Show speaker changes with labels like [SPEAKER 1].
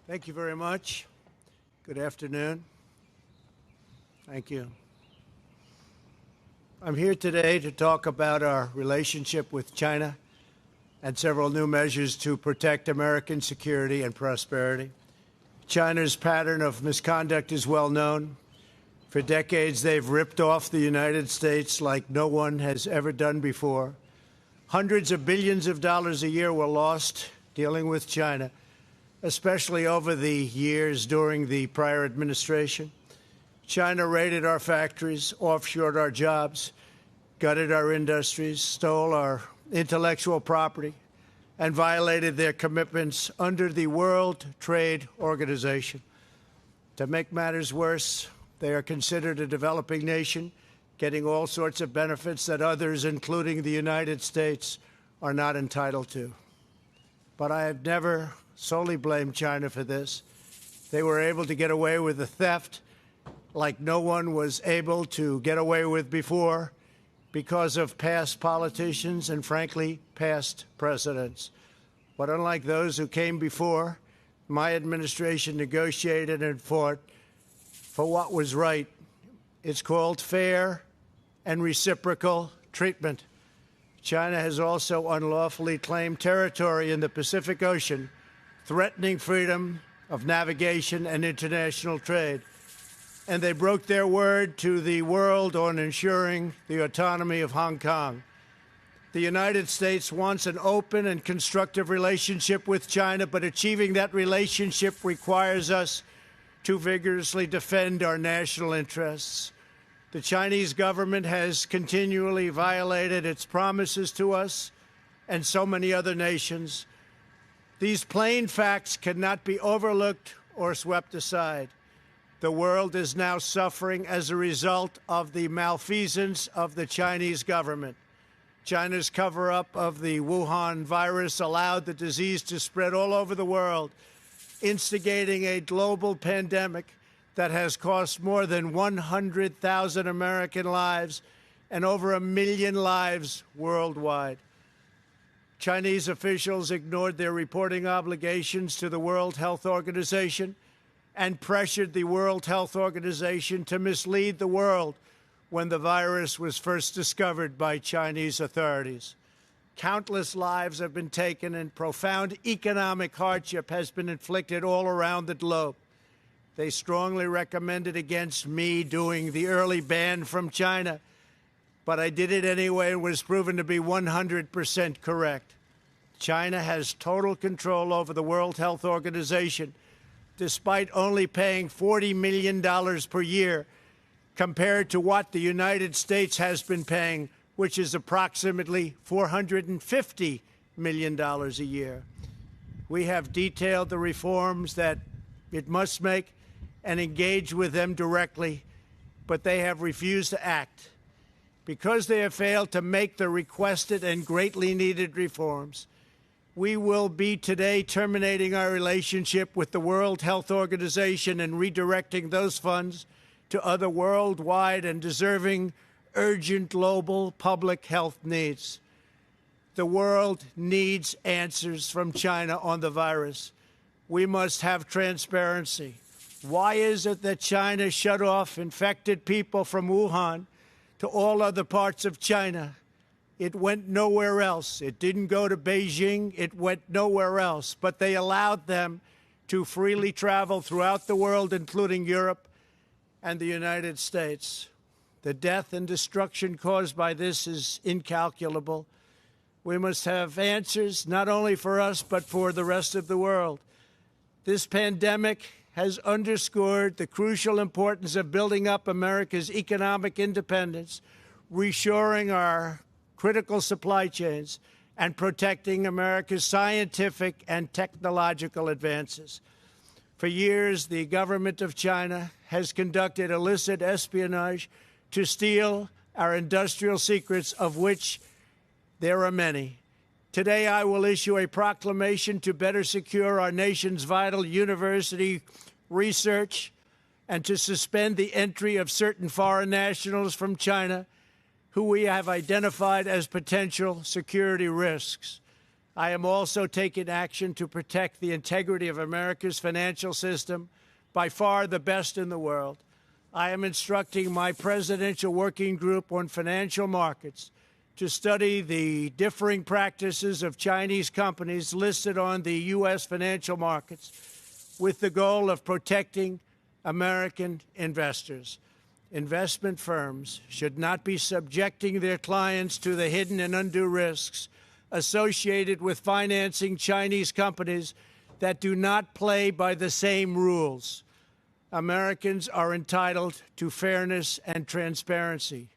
[SPEAKER 1] Thank you very much. Good afternoon. Thank you. I'm here today to talk about our relationship with China and several new measures to protect American security and prosperity. China's pattern of misconduct is well known. For decades, they've ripped off the United States like no one has ever done before. Hundreds of billions of dollars a year were lost dealing with China, especially over the years during the prior administration. China raided our factories, offshored our jobs, gutted our industries, stole our intellectual property, and violated their commitments under the World Trade Organization. To make matters worse, they are considered a developing nation, getting all sorts of benefits that others, including the United States, are not entitled to. But I have never solely blamed China for this. They were able to get away with the theft like no one was able to get away with before because of past politicians and, frankly, past presidents. But unlike those who came before, my administration negotiated and fought for what was right. It's called fair and reciprocal treatment. China has also unlawfully claimed territory in the Pacific Ocean, threatening freedom of navigation and international trade. And they broke their word to the world on ensuring the autonomy of Hong Kong. The United States wants an open and constructive relationship with China, but achieving that relationship requires us to vigorously defend our national interests. The Chinese government has continually violated its promises to us and so many other nations. These plain facts cannot be overlooked or swept aside. The world is now suffering as a result of the malfeasance of the Chinese government. China's cover-up of the Wuhan virus allowed the disease to spread all over the world, instigating a global pandemic that has cost more than 100,000 American lives and over 1 million lives worldwide. Chinese officials ignored their reporting obligations to the World Health Organization and pressured the World Health Organization to mislead the world when the virus was first discovered by Chinese authorities. Countless lives have been taken and profound economic hardship has been inflicted all around the globe. They strongly recommended against me doing the early ban from China, but I did it anyway and was proven to be 100% correct. China has total control over the World Health Organization, despite only paying $40 million per year compared to what the United States has been paying, which is approximately $450 million a year. We have detailed the reforms that it must make and engage with them directly, but they have refused to act. Because they have failed to make the requested and greatly needed reforms, we will be today terminating our relationship with the World Health Organization and redirecting those funds to other worldwide and deserving urgent global public health needs. The world needs answers from China on the virus. We must have transparency. Why is it that China shut off infected people from Wuhan to all other parts of China? It went nowhere else. It didn't go to Beijing. It went nowhere else. But they allowed them to freely travel throughout the world, including Europe and the United States. The death and destruction caused by this is incalculable. We must have answers, not only for us, but for the rest of the world. This pandemic has underscored the crucial importance of building up America's economic independence, reshoring our critical supply chains, and protecting America's scientific and technological advances. For years, the government of China has conducted illicit espionage to steal our industrial secrets, of which there are many. Today, I will issue a proclamation to better secure our nation's vital university research and to suspend the entry of certain foreign nationals from China who we have identified as potential security risks. I am also taking action to protect the integrity of America's financial system, by far the best in the world. I am instructing my presidential working group on financial markets to study the differing practices of Chinese companies listed on the U.S. financial markets with the goal of protecting American investors. Investment firms should not be subjecting their clients to the hidden and undue risks associated with financing Chinese companies that do not play by the same rules. Americans are entitled to fairness and transparency.